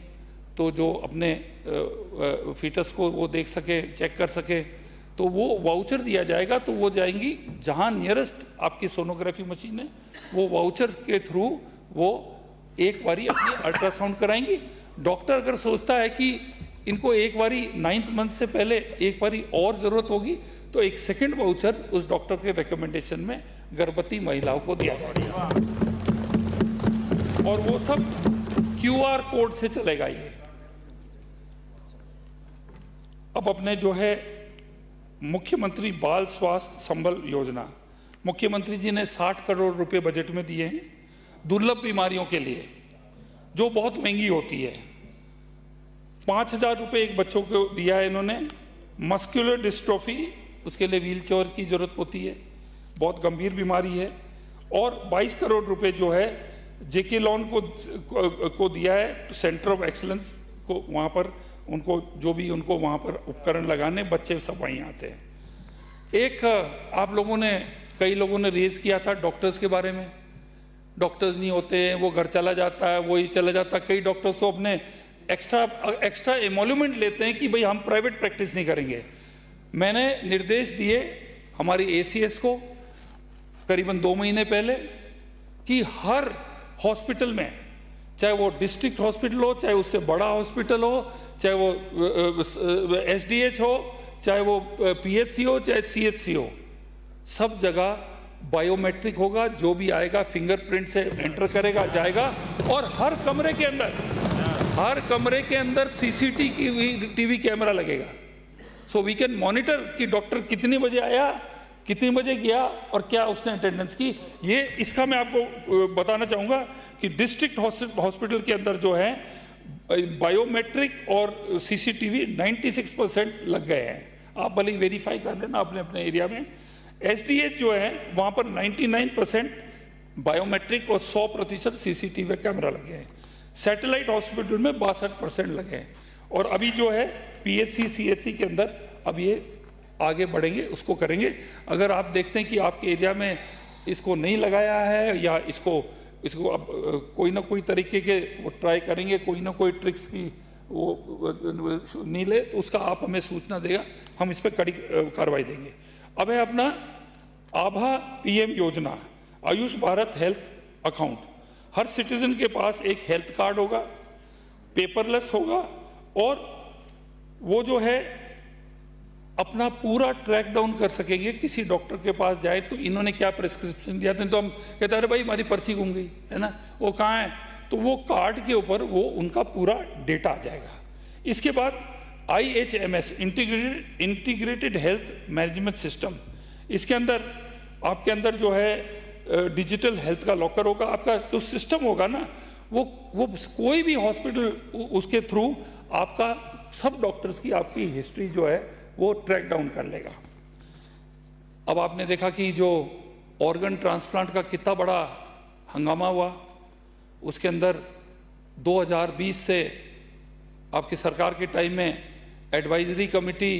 तो जो अपने फीटस को वो देख सके, चेक कर सके, तो वो वाउचर दिया जाएगा। तो वो जाएंगी जहां नियरेस्ट आपकी सोनोग्राफी मशीन है, वो वाउचर के थ्रू वो एक बारी अपनी अल्ट्रासाउंड कराएंगी। डॉक्टर अगर सोचता है कि इनको एक बारी 9th मंथ से पहले एक बारी और जरूरत होगी तो एक सेकंड वाउचर उस डॉक्टर के रिकमेंडेशन में गर्भवती महिलाओं को दिया जाएगा और वो सब QR कोड से चलेगा। ये अब अपने जो है मुख्यमंत्री बाल स्वास्थ्य संबल योजना, मुख्यमंत्री जी ने 60 करोड़ रुपए बजट में दिए हैं दुर्लभ बीमारियों के लिए जो बहुत महंगी होती है। 5,000 रुपये एक बच्चों को दिया है इन्होंने। मस्कुलर डिस्ट्रोफी, उसके लिए व्हील चेयर की जरूरत होती है, बहुत गंभीर बीमारी है। और 22 करोड़ रुपए जो है जेके लॉन को दिया है सेंटर ऑफ एक्सीलेंस को, वहाँ पर उनको जो भी उनको वहाँ पर उपकरण लगाने, बच्चे सब वहीं आते हैं। एक आप लोगों ने, कई लोगों ने रेज किया था डॉक्टर्स के बारे में, डॉक्टर्स नहीं होते हैं, वो घर चला जाता है, वो ही चला जाता है। कई डॉक्टर्स तो अपने एक्स्ट्रा एमोल्यूमेंट लेते हैं कि भाई हम प्राइवेट प्रैक्टिस नहीं करेंगे। मैंने निर्देश दिए हमारी ACS को करीबन 2 महीने पहले कि हर हॉस्पिटल में, चाहे वो डिस्ट्रिक्ट हॉस्पिटल हो, चाहे उससे बड़ा हॉस्पिटल हो, चाहे वो SDH हो, चाहे वो PHC हो, चाहे CHC हो, सब जगह बायोमेट्रिक होगा। जो भी आएगा फिंगरप्रिंट से एंटर करेगा, जाएगा। और हर कमरे के अंदर CCTV कैमरा लगेगा। सो वी कैन मॉनिटर कि डॉक्टर कितने बजे आया, कितने बजे गया और क्या उसने अटेंडेंस की। ये इसका मैं आपको बताना चाहूँगा कि डिस्ट्रिक्ट हॉस्पिटल के अंदर जो है बायोमेट्रिक और CCTV 96% लग गए हैं। आप भले ही वेरीफाई कर लेना अपने एरिया में। SDH जो है वहाँ पर 99% बायोमेट्रिक और 100% CCTV कैमरा लगे हैं। सैटेलाइट हॉस्पिटल में 62% लगे हैं। और अभी जो है PHC CHC के अंदर अब ये आगे बढ़ेंगे, उसको करेंगे। अगर आप देखते हैं कि आपके एरिया में इसको नहीं लगाया है या इसको अब कोई ना कोई तरीके के वो ट्राई करेंगे, कोई ना कोई ट्रिक्स की वो नहीं ले, तो उसका आप हमें सूचना देगा, हम इस पर कड़ी कार्रवाई देंगे। अब है अपना आभा PM योजना, आयुष भारत हेल्थ अकाउंट। हर सिटीजन के पास एक हेल्थ कार्ड होगा, पेपरलेस होगा, और वो जो है अपना पूरा ट्रैक डाउन कर सकेंगे। किसी डॉक्टर के पास जाए तो इन्होंने क्या प्रिस्क्रिप्शन दिया था, तो हम कहते हैं अरे भाई हमारी पर्ची गुम गई है ना, वो कहाँ है, तो वो कार्ड के ऊपर वो उनका पूरा डेटा आ जाएगा। इसके बाद IHMS integrated health management system, इसके अंदर आपके अंदर जो है डिजिटल हेल्थ का लॉकर होगा। आपका जो सिस्टम होगा ना वो कोई भी हॉस्पिटल उसके थ्रू आपका सब डॉक्टर्स की आपकी हिस्ट्री जो है वो ट्रैक डाउन कर लेगा। अब आपने देखा कि जो ऑर्गन ट्रांसप्लांट का कितना बड़ा हंगामा हुआ, उसके अंदर 2020 से आपकी सरकार के टाइम में एडवाइजरी कमेटी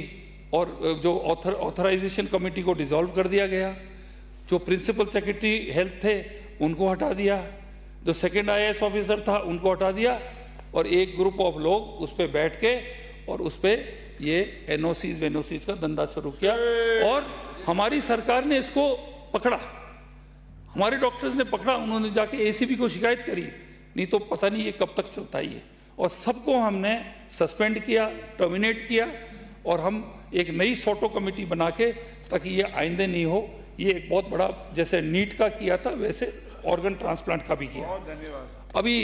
और जो ऑथराइजेशन कमेटी को डिसॉल्व कर दिया गया। जो प्रिंसिपल सेक्रेटरी हेल्थ थे उनको हटा दिया, जो सेकंड IAS ऑफिसर था उनको हटा दिया, और एक ग्रुप ऑफ लोग उस पर बैठ के और उस पर ये NOCs का धंधा शुरू किया। और हमारी सरकार ने इसको पकड़ा, हमारे डॉक्टर्स ने पकड़ा, उन्होंने जाके ACP को शिकायत करी, नहीं तो पता नहीं ये कब तक चलता ही है। और सबको हमने सस्पेंड किया, टर्मिनेट किया, और हम एक नई सोटो कमेटी बना के, ताकि ये आइंदे नहीं हो। ये एक बहुत बड़ा, जैसे नीट का किया था वैसे ऑर्गन ट्रांसप्लांट का भी किया। अभी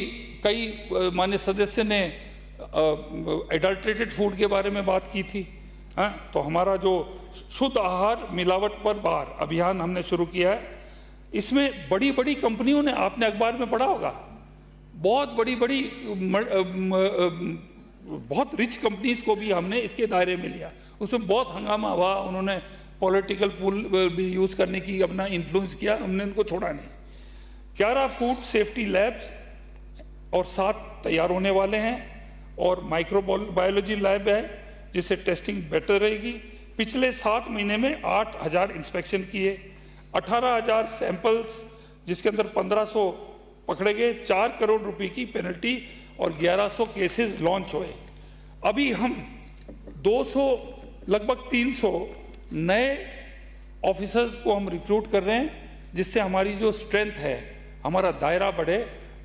कई माननीय सदस्य ने एडल्ट्रेटेड फूड के बारे में बात की थी। हाँ, तो हमारा जो शुद्ध आहार मिलावट पर बार अभियान हमने शुरू किया है। इसमें बड़ी बड़ी कंपनियों ने, आपने अखबार में पढ़ा होगा, बहुत बड़ी बहुत रिच कंपनीज को भी हमने इसके दायरे में लिया। उसमें बहुत हंगामा हुआ, उन्होंने पॉलिटिकल पूल भी यूज़ करने की अपना इन्फ्लुएंस किया, हमने उनको छोड़ा नहीं। 11 फूड सेफ्टी लैब्स और 7 तैयार होने वाले हैं, और माइक्रोबायोलॉजी लैब है, जिससे टेस्टिंग बेटर रहेगी। पिछले 7 महीने में 8,000 इंस्पेक्शन किए, 18,000 सैंपल्स, जिसके अंदर 1,500 पकड़े गए, 4 करोड़ रुपए की पेनल्टी और 1100 केसेस लॉन्च हुए। अभी हम 200 लगभग 300 नए ऑफिसर्स को हम रिक्रूट कर रहे हैं, जिससे हमारी जो स्ट्रेंथ है, हमारा दायरा बढ़े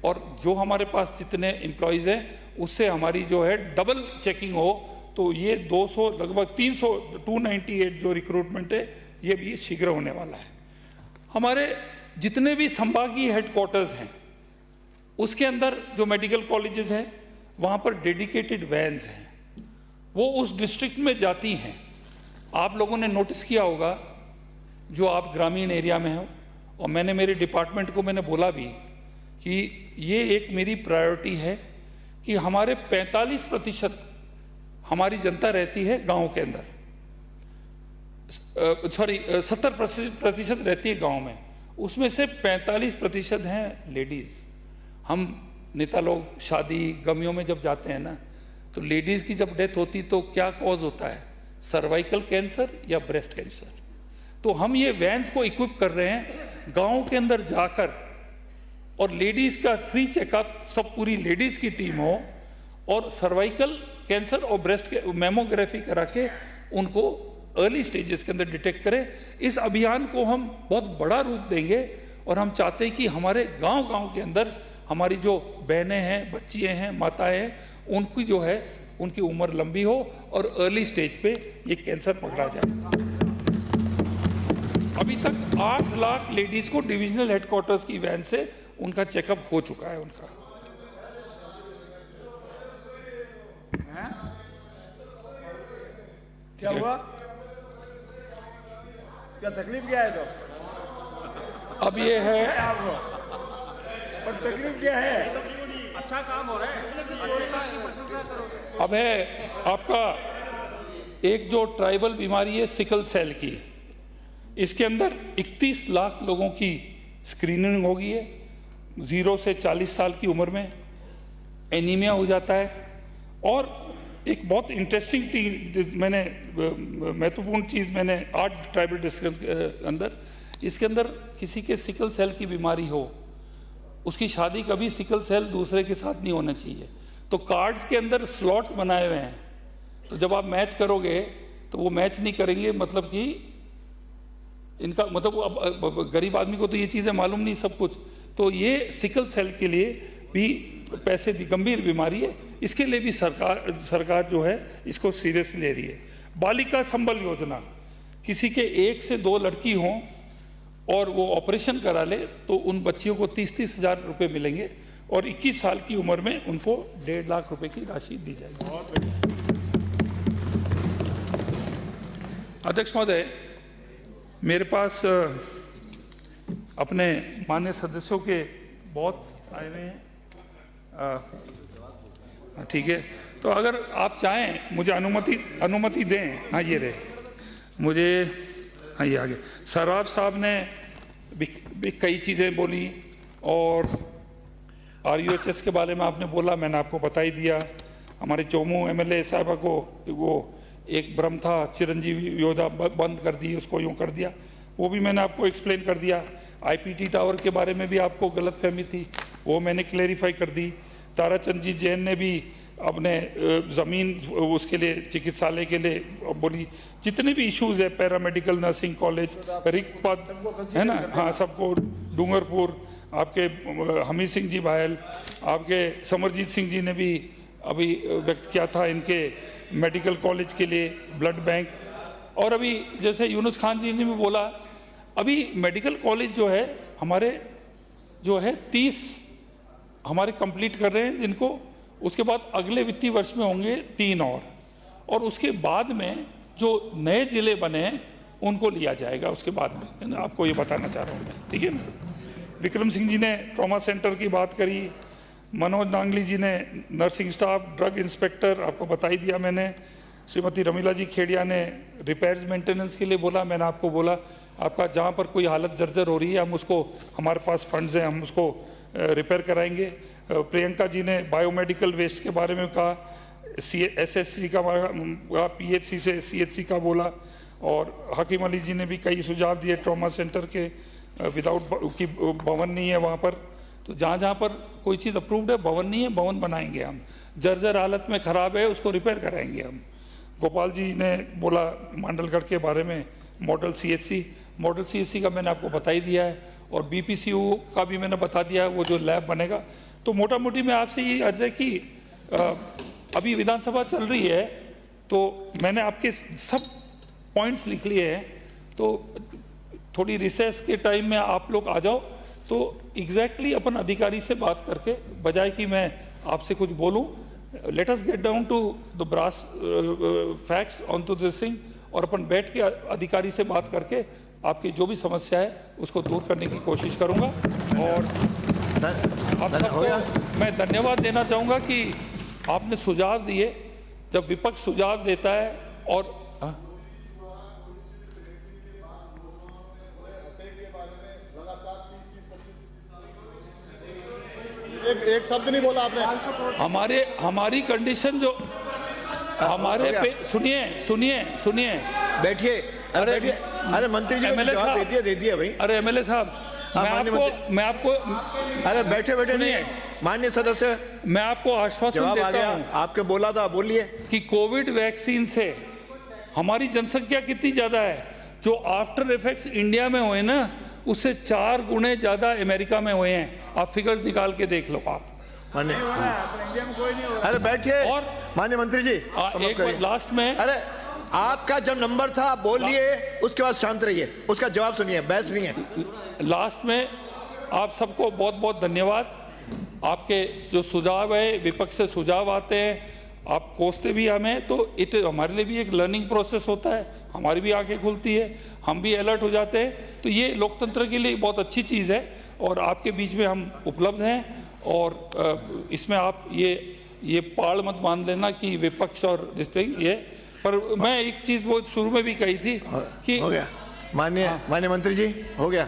और जो हमारे पास जितने एम्प्लॉयज़ हैं उससे हमारी जो है डबल चेकिंग हो। तो ये 200 लगभग 300 298 जो रिक्रूटमेंट है ये भी शीघ्र होने वाला है। हमारे जितने भी संभागीय हेडक्वार्टर्स हैं उसके अंदर जो मेडिकल कॉलेजेस हैं वहाँ पर डेडिकेटेड वैन्स हैं, वो उस डिस्ट्रिक्ट में जाती हैं। आप लोगों ने नोटिस किया होगा जो आप ग्रामीण एरिया में हो, और मैंने मेरे डिपार्टमेंट को मैंने बोला भी कि ये एक मेरी प्रायोरिटी है कि हमारे 45% हमारी जनता रहती है गांव के अंदर, 70% रहती है गांव में, उसमें से 45% हैं लेडीज़। हम नेता लोग शादी गमियों में जब जाते हैं ना, तो लेडीज़ की जब डेथ होती तो क्या कॉज होता है, सर्वाइकल कैंसर या ब्रेस्ट कैंसर। तो हम ये वैन्स को इक्विप कर रहे हैं गांव के अंदर जाकर, और लेडीज़ का फ्री चेकअप, सब पूरी लेडीज़ की टीम हो, और सर्वाइकल कैंसर और ब्रेस्ट मैमोग्राफी करा के उनको अर्ली स्टेजेस के अंदर डिटेक्ट करें। इस अभियान को हम बहुत बड़ा रूप देंगे और हम चाहते हैं कि हमारे गांव-गांव के अंदर हमारी जो बहनें हैं, बच्चियाँ हैं, माताएं हैं, उनकी जो है उनकी उम्र लंबी हो और अर्ली स्टेज पे ये कैंसर पकड़ा जाए। अभी तक 8 लाख लेडीज को डिविजनल हेडक्वार्टर्स की वैन से उनका चेकअप हो चुका है। उनका क्या हुआ, क्या तकलीफ क्या है? तो अब ये है आपको, और तकलीफ क्या है? अच्छा काम हो रहा है, अच्छे काम की प्रशंसा करो। अब है आपका एक जो ट्राइबल बीमारी है सिकल सेल की, इसके अंदर 31 लाख लोगों की स्क्रीनिंग हो गई है 0 से 40 साल की उम्र में। एनीमिया हो जाता है। और एक बहुत इंटरेस्टिंग मैंने महत्वपूर्ण चीज़ मैंने 8 ट्राइबल डिस्ट्रिक्ट के अंदर, इसके अंदर किसी के सिकल सेल की बीमारी हो, उसकी शादी कभी सिकल सेल दूसरे के साथ नहीं होना चाहिए। तो कार्ड्स के अंदर स्लॉट्स बनाए हुए हैं, तो जब आप मैच करोगे तो वो मैच नहीं करेंगे, मतलब कि इनका मतलब अब गरीब आदमी को तो ये चीज़ें मालूम नहीं सब कुछ। तो ये सिकल सेल के लिए भी पैसे दी गंभीर बीमारी है, इसके लिए भी सरकार जो है इसको सीरियसली ले रही है। बालिका संबल योजना, किसी के 1 से 2 लड़की हों और वो ऑपरेशन करा ले तो उन बच्चियों को 30-30 हज़ार रुपये मिलेंगे, और 21 साल की उम्र में उनको 1.5 लाख रुपए की राशि दी जाएगी। अध्यक्ष महोदय, मेरे पास अपने माननीय सदस्यों के बहुत आए हुए हैं, ठीक है, तो अगर आप चाहें मुझे अनुमति दें। हाँ ये रहे, मुझे हाँ ये आगे सराफ साहब ने भी कई चीज़ें बोली, और RUHS के बारे में आपने बोला, मैंने आपको बता ही दिया। हमारे चोमू MLA साहबा को वो एक भ्रम था, चिरंजीवी योजना बंद कर दी, उसको यूँ कर दिया, वो भी मैंने आपको एक्सप्लेन कर दिया। IPT टावर के बारे में भी आपको गलतफहमी थी, वो मैंने क्लेरिफाई कर दी। ताराचंद जी जैन ने भी अपने ज़मीन उसके लिए चिकित्सालय के लिए बोली। जितने भी इश्यूज़ है, पैरामेडिकल नर्सिंग कॉलेज, रिक्त पद है ना, हाँ सबको, डूंगरपुर आपके हमीर सिंह जी भायल, आपके समरजीत सिंह जी ने भी अभी व्यक्त किया था इनके मेडिकल कॉलेज के लिए, ब्लड बैंक। और अभी जैसे यूनुस खान जी ने भी बोला, अभी मेडिकल कॉलेज जो है हमारे जो है 30 हमारे कंप्लीट कर रहे हैं, जिनको उसके बाद अगले वित्तीय वर्ष में होंगे 3 और उसके बाद में जो नए जिले बने उनको लिया जाएगा उसके बाद में। आपको ये बताना चाह रहा हूँ मैं, ठीक है ना। विक्रम सिंह जी ने ट्रॉमा सेंटर की बात करी, मनोज नांगली जी ने नर्सिंग स्टाफ, ड्रग इंस्पेक्टर आपको बता ही दिया मैंने। श्रीमती रमीला जी खेड़िया ने रिपेयर्स मेंटेनेंस के लिए बोला, मैंने आपको बोला आपका जहाँ पर कोई हालत जर्जर हो रही है हम उसको, हमारे पास फंड्स हैं, हम उसको रिपेयर कराएंगे। प्रियंका जी ने बायोमेडिकल वेस्ट के बारे में कहा। SSC का PHC से CHC का बोला, और हकीम अली जी ने भी कई सुझाव दिए ट्रॉमा सेंटर के विदाउट की भवन नहीं है वहाँ पर, तो जहाँ जहाँ पर कोई चीज़ अप्रूव्ड है भवन नहीं है, भवन बनाएंगे हम। जर्जर हालत में ख़राब है उसको रिपेयर कराएंगे हम। गोपाल जी ने बोला मांडलगढ़ के बारे में मॉडल CHC का मैंने आपको बता ही दिया है, और BPCU का भी मैंने बता दिया है, वो जो लैब बनेगा। तो मोटा मोटी मैं आपसे ये अर्ज है कि अभी विधानसभा चल रही है, तो मैंने आपके सब पॉइंट्स लिख लिए हैं, तो थोड़ी रिसेस के टाइम में आप लोग आ जाओ, तो एग्जैक्टली अपन अधिकारी से बात करके, बजाय कि मैं आपसे कुछ बोलूं, let us get down to the brass facts on to this thing, और अपन बैठ के अधिकारी से बात करके आपकी जो भी समस्या है उसको दूर करने की कोशिश करूंगा। और आप सबको मैं धन्यवाद देना चाहूँगा कि आपने सुझाव दिए। जब विपक्ष सुझाव देता है और एक शब्द नहीं बोला आपने। हमारी कंडीशन जो हमारे पे सुनिए बैठिए। अरे मंत्री जी को MLA जवाब साहब, दे दिया भाई। अरे MLA साहब, मैं आपको अरे बैठे नहीं, माननीय सदस्य, मैं आपको आश्वासन जवाब आ देता गया, हूं आपके बोला था, बोलिए। कि कोविड वैक्सीन से हमारी जनसंख्या कितनी ज्यादा है, जो आफ्टर इफेक्ट्स इंडिया में हुए ना, उससे 4 गुने ज्यादा अमेरिका में हुए हैं। आप फिगर्स निकाल के देख लो आप। अरे बैठिए। और माननीय मंत्री जी एक बार लास्ट में, अरे आपका जब नंबर था आप बोलिए, उसके बाद शांत रहिए, उसका जवाब सुनिए, बहस नहीं है। लास्ट में आप सबको बहुत बहुत धन्यवाद। आपके जो सुझाव है, विपक्ष से सुझाव आते हैं, आप कोसते भी हमें, तो इट हमारे लिए भी एक लर्निंग प्रोसेस होता है, हमारी भी आंखें खुलती है, हम भी अलर्ट हो जाते हैं। तो ये लोकतंत्र के लिए बहुत अच्छी चीज़ है, और आपके बीच में हम उपलब्ध हैं। और इसमें आप ये पाड़ मत मान लेना कि विपक्ष और जिस तरह ये, पर मैं एक चीज़ वो शुरू में भी कही थी कि हो गया। माननीय मंत्री जी, हो गया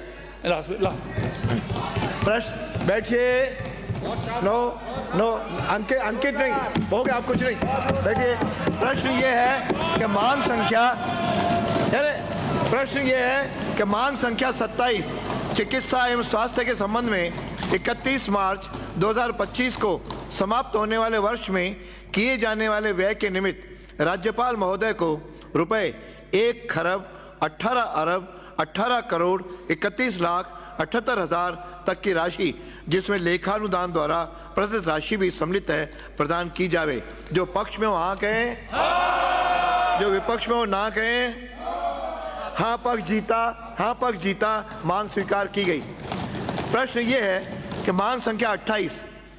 प्रश्न। बैठिए। नो अंकित नहीं हो गया, आप कुछ नहीं, बैठिए। प्रश्न ये है कि मांग संख्या 27 चिकित्सा एवं स्वास्थ्य के संबंध में 31 मार्च 2025 को समाप्त होने वाले वर्ष में किए जाने वाले व्यय के निमित्त राज्यपाल महोदय को रुपए 1,18,18,18,31,78,000 तक की राशि, जिसमें लेखानुदान द्वारा प्रदत्त राशि भी सम्मिलित है, प्रदान की जावे। जो पक्ष में हो हाँ कहें, जो विपक्ष में हो ना कहें। हाँ पक्ष जीता, मांग स्वीकार की गई। प्रश्न ये है कि मांग संख्या 28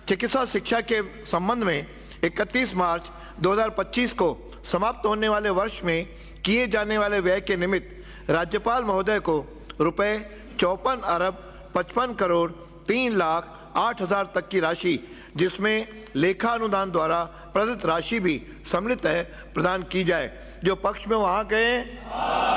चिकित्सा शिक्षा के संबंध में 31 मार्च 2025 को समाप्त होने वाले वर्ष में किए जाने वाले व्यय के निमित्त राज्यपाल महोदय को रुपए 54,55,03,08,000 तक की राशि, जिसमें लेखानुदान द्वारा प्रदत्त राशि भी सम्मिलित है, प्रदान की जाए। जो पक्ष में वहां कहें।